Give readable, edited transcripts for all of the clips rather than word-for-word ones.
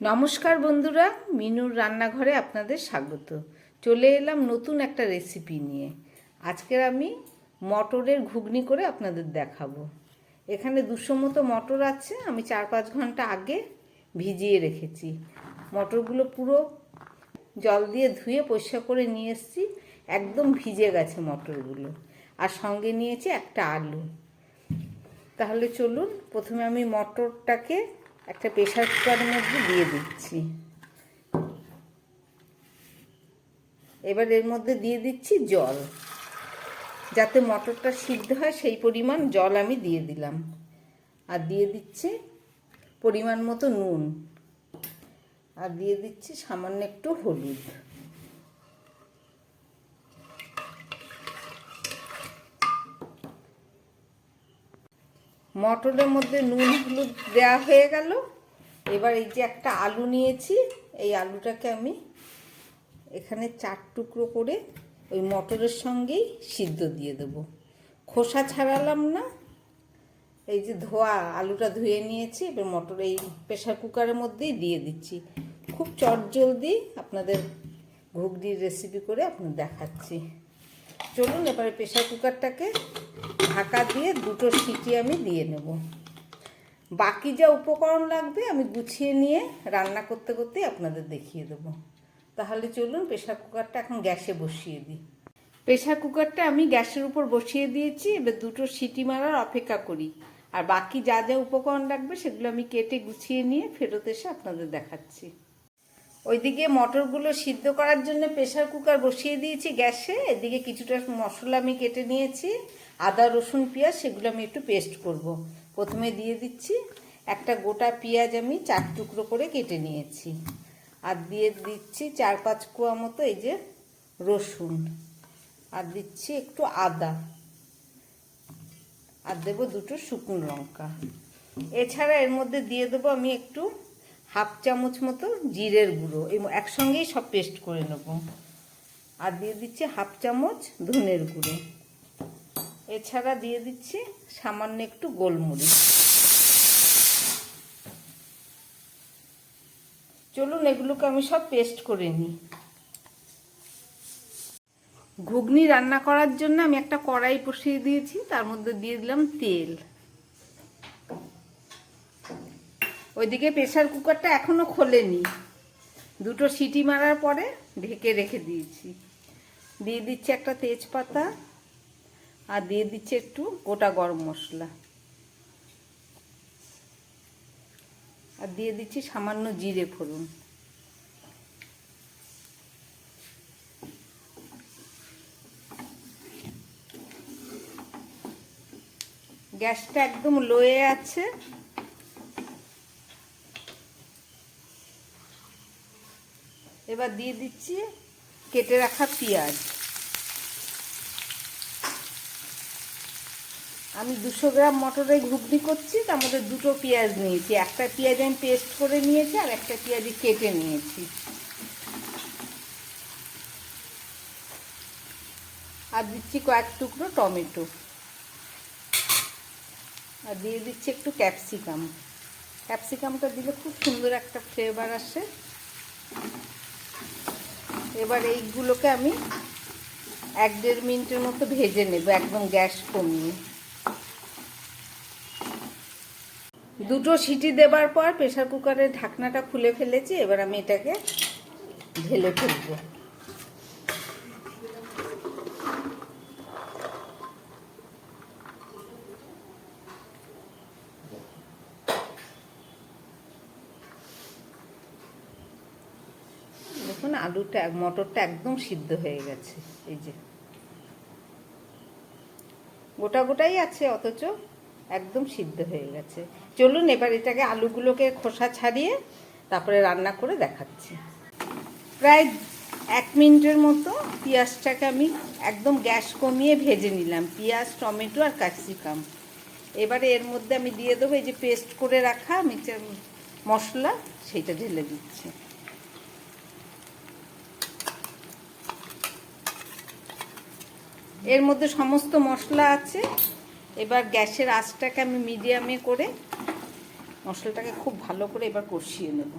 নমস্কার বন্ধুরা, মিনুর রান্নাঘরে আপনাদের স্বাগত। চলে এলাম নতুন একটা রেসিপি নিয়ে। আজকের আমি মটরের ঘুগনি করে আপনাদের দেখাবো। এখানে 200 মতো মটর আছে, আমি 4-5 ঘন্টা আগে ভিজিয়ে রেখেছি। মটরগুলো পুরো জল দিয়ে ধুয়ে পরিষ্কার করে নিয়ে এসেছি, একদম ভিজে গেছে মটরগুলো। আর সঙ্গে নিয়েছি একটা আলু। তাহলে চলুন, প্রথমে আমি মটরটাকে একটা প্রেসার কুকারের মধ্যে দিয়ে দিচ্ছি। এবার এর মধ্যে দিয়ে দিচ্ছি জল, যাতে মটরটা সিদ্ধ হয় সেই পরিমাণ জল আমি দিয়ে দিলাম। আর দিয়ে দিচ্ছি পরিমাণ মতো নুন, আর দিয়ে দিচ্ছি সামান্য একটু হলুদ। মটরের মধ্যে নুন হলুদ দেওয়া হয়ে গেল। এবার এই যে একটা আলু নিয়েছি, এই আলুটাকে আমি এখানে 4 টুকরো করে ওই মটরের সঙ্গেই সিদ্ধ দিয়ে দেবো। খোসা ছাড়ালাম না। এই যে ধোয়া আলুটা ধুয়ে নিয়েছি, এবার মটর এই প্রেসার কুকারের মধ্যেই দিয়ে দিচ্ছি। খুব চটজলদি আপনাদের ঘুগনির রেসিপি করে আপনাদের দেখাচ্ছি। চলুন, এবারে প্রেসার কুকারটাকে ঢাকা দিয়ে 2টো সিটি আমি দিয়ে নেব। বাকি যা উপকরণ লাগবে আমি গুছিয়ে নিয়ে রান্না করতে করতেই আপনাদের দেখিয়ে দেবো। তাহলে চলুন, প্রেসার কুকারটা এখন গ্যাসে বসিয়ে দিই। প্রেসার কুকারটা আমি গ্যাসের উপর বসিয়ে দিয়েছি। এবার 2টো সিটি মারার অপেক্ষা করি। আর বাকি যা যা উপকরণ লাগবে সেগুলো আমি কেটে গুছিয়ে নিয়ে ফেরত এসে আপনাদের দেখাচ্ছি। ওইদিকে মটরগুলো সিদ্ধ করার জন্য প্রেসার কুকার বসিয়ে দিয়েছি গ্যাসে। এদিকে কিছুটা মশলা আমি কেটে নিয়েছি, আদা রসুন পেঁয়াজ, সেগুলো আমি একটু পেস্ট করব। প্রথমে দিয়ে দিচ্ছি একটা গোটা পেঁয়াজ, আমি 4 টুকরো করে কেটে নিয়েছি। আর দিয়ে দিচ্ছি 4-5 কোয়া মতো এই যে রসুন, আর দিচ্ছি একটু আদা, আর দেবো 2টো শুকনো লঙ্কা। এছাড়া এর মধ্যে দিয়ে দেবো আমি একটু 1/2 চামচ মতো জিরের গুঁড়ো, এই একসঙ্গেই সব পেস্ট করে নেব। আর দিয়ে দিচ্ছি 1/2 চামচ ধনের গুঁড়ো। এছাড়া দিয়ে দিচ্ছি সামান্য একটু গোলমরিচ। চলুন, এগুলোকে আমি সব পেস্ট করে নিই। ঘুগনি রান্না করার জন্য আমি একটা কড়াই বসিয়ে দিয়েছি, তার মধ্যে দিয়ে দিলাম তেল। ওইদিকে প্রেসার কুকারটা এখনো খোলেনি, 2টো সিটি মারার পরে ঢেকে রেখে দিয়েছি। দিয়ে দিচ্ছি একটা তেজপাতা, আর দিয়ে দিচ্ছি একটু গোটা গরম মশলা, আর দিয়ে দিচ্ছি সামান্য জিরে ফোড়ন। গ্যাসটা একদম লোয়ে আছে। এবার দিয়ে দিচ্ছি কেটে রাখা পেঁয়াজ। আমি 200 গ্রাম মটরের ঘুগনি করছি, তার মধ্যে 2টো পেঁয়াজ নিয়েছি। একটা পেঁয়াজ আমি পেস্ট করে নিয়েছি, আর একটা পেঁয়াজই কেটে নিয়েছি। আর দিচ্ছি কয়েক টুকরো টমেটো, আর দিয়ে দিচ্ছি একটু ক্যাপসিকাম। ক্যাপসিকামটা দিলে খুব সুন্দর একটা ফ্লেভার আসে। এবার এইগুলোকে আমি 1-1.5 মিনিটের মতো ভেজে নেব, একদম গ্যাস কমিয়ে। 2টো সিটি দেবার পর প্রেসার কুকারের ঢাকনাটা খুলে ফেলেছি। এবার আমি এটাকে ঢেলে ফেলবো। দেখুন, আলুটা মটরটা একদম সিদ্ধ হয়ে গেছে। এই যে গোটা গোটাই আছে, অথচ একদম সিদ্ধ হয়ে গেছে। চলুন, এবার এটাকে আলুগুলোকে খোসা ছাড়িয়ে তারপরে রান্না করে দেখাচ্ছি। প্রায় 1 মিনিটের মতো পেঁয়াজটাকে আমি একদম গ্যাস কমিয়ে ভেজে নিলাম, পেঁয়াজ, টমেটো আর ক্যাপসিকাম। এবারে এর মধ্যে আমি দিয়ে দেবো এই যে পেস্ট করে রাখা মিক্সচার মশলা, সেইটা ঢেলে দিচ্ছি। এর মধ্যে সমস্ত মশলা আছে। এবার গ্যাসের আঁচটাকে আমি মিডিয়ামে করে মশলাটাকে খুব ভালো করে এবার কষিয়ে নেব।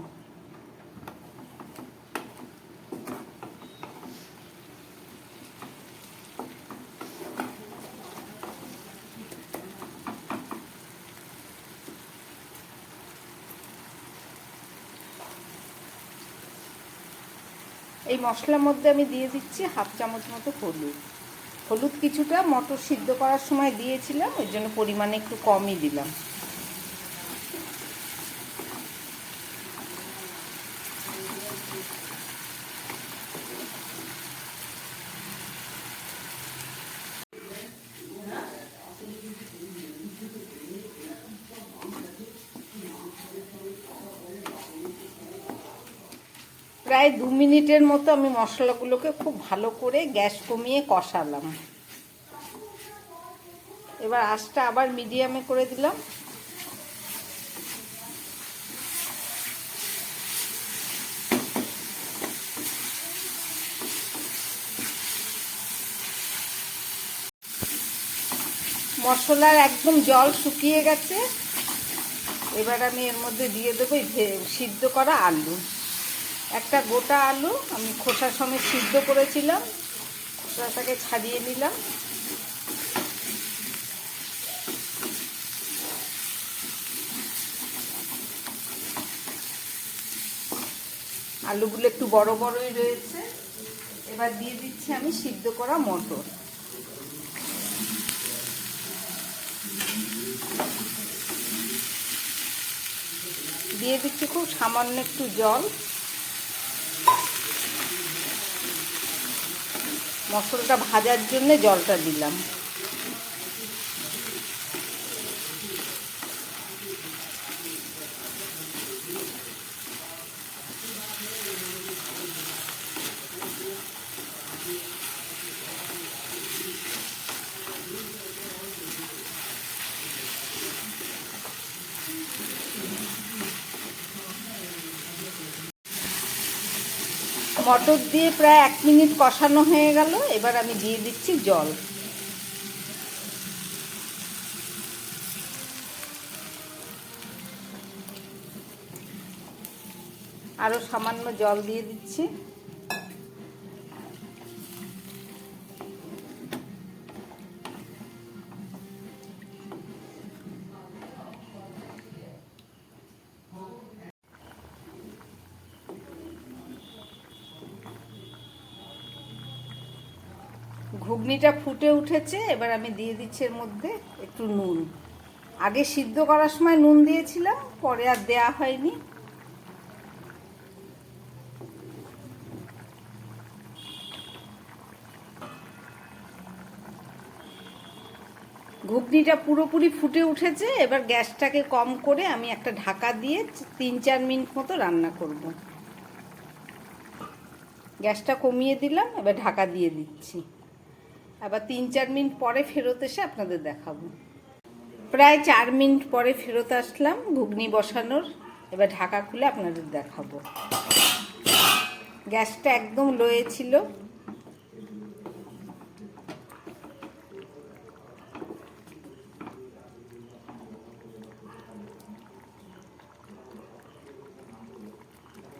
এই মশলার মধ্যে আমি দিয়ে দিচ্ছি 1/2 চামচ মতো হলুদ। হলুদ কিছুটা মটর সিদ্ধ করার সময় দিয়েছিলাম, ওই জন্য পরিমাণে একটু কমই দিলাম। প্রায় 2 মিনিটের মতো আমি মশলাগুলোকে খুব ভালো করে গ্যাস কমিয়ে কষালাম। এবার আঁচটা আবার মিডিয়ামে করে দিলাম। মশলার একদম জল শুকিয়ে গেছে। এবার আমি এর মধ্যে দিয়ে দেবো সিদ্ধ করা আলু। একটা গোটা আলু আমি খোসা সমেত সিদ্ধ করেছিলাম, খোসাটাকে ছাড়িয়ে নিলাম। আলুগুলো একটু বড় বড়ই রয়েছে। এবার দিয়ে দিচ্ছি আমি সিদ্ধ করা মটর। দিয়ে দিচ্ছি খুব সামান্য একটু জল। মশলাটা ভাজার জন্য জলটা দিলাম। মটর দিয়ে প্রায় 1 মিনিট কষানো হয়ে গেল। এবার আমি দিয়ে দিচ্ছি জল। আরও সামান্য জল দিয়ে দিচ্ছি। ঘুগনিটা ফুটে উঠেছে। এবার আমি দিয়ে দিচ্ছি এর মধ্যে একটু নুন। আগে সিদ্ধ করার সময় নুন দিয়েছিলাম, পরে আর দেয়া হয়নি। ঘুগনিটা পুরোপুরি ফুটে উঠেছে। এবার গ্যাসটাকে কম করে আমি একটা ঢাকা দিয়ে 3-4 মিনিট মতো রান্না করব। গ্যাসটা কমিয়ে দিলাম, এবার ঢাকা দিয়ে দিচ্ছি। আবার 3-4 মিনিট পরে ফেরত এসে আপনাদের দেখাবো। প্রায় 4 মিনিট পরে ফেরত আসলাম ঘুগনি বসানোর। এবার ঢাকা খুলে আপনাদের দেখাবো। গ্যাসটা একদম লোয়ে ছিল।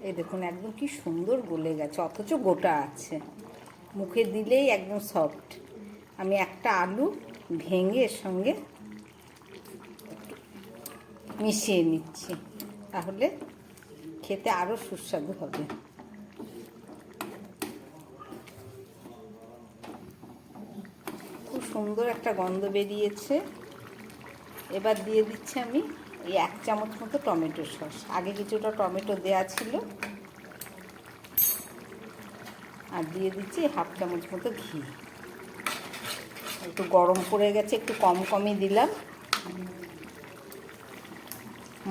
এই দেখুন একদম কি সুন্দর গলে গেছে, অথচ গোটা আছে। মুখে দিলেই একদম সফট। আমি একটা আলু ভেঙে এর সঙ্গে মিশিয়ে নিচ্ছি, তাহলে খেতে আরও সুস্বাদু হবে। খুব সুন্দর একটা গন্ধ বেরিয়েছে। এবার দিয়ে দিচ্ছি আমি এই 1 চামচ মতো টমেটো সস। আগে কিছুটা টমেটো দেয়া ছিল। আর দিয়ে দিচ্ছি 1/2 চামচ মতো ঘি। একটু গরম পড়ে গেছে, একটু কম কমই দিলাম।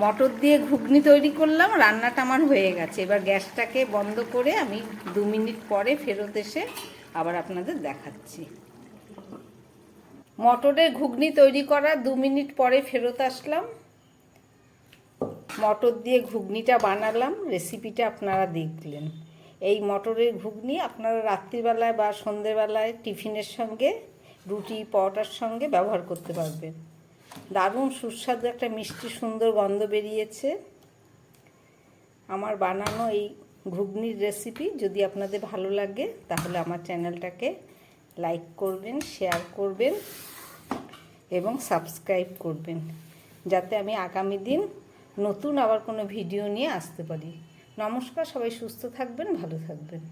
মটর দিয়ে ঘুগনি তৈরি করলাম। রান্নাটা আমার হয়ে গেছে। এবার গ্যাসটাকে বন্ধ করে আমি 2 মিনিট পরে ফেরত এসে আবার আপনাদের দেখাচ্ছি। মটরের ঘুগনি তৈরি করার 2 মিনিট পরে ফেরত আসলাম। মটর দিয়ে ঘুগনিটা বানালাম। রেসিপিটা আপনারা দেখলেন। এই মটরের ঘুগনি আপনারা রাত্রিবেলায় বা সন্ধ্যেবেলায় টিফিনের সঙ্গে, রুটি পরোটার সঙ্গে ব্যবহার করতে পারবেন। দারুণ সুস্বাদু একটা মিষ্টি সুন্দর গন্ধ বেরিয়েছে। আমার বানানো এই ঘুগনির রেসিপি যদি আপনাদের ভালো লাগে তাহলে আমার চ্যানেলটাকে লাইক করবেন, শেয়ার করবেন এবং সাবস্ক্রাইব করবেন, যাতে আমি আগামী দিন নতুন আবার কোনো ভিডিও নিয়ে আসতে পারি। নমস্কার, সবাই সুস্থ থাকবেন, ভালো থাকবেন।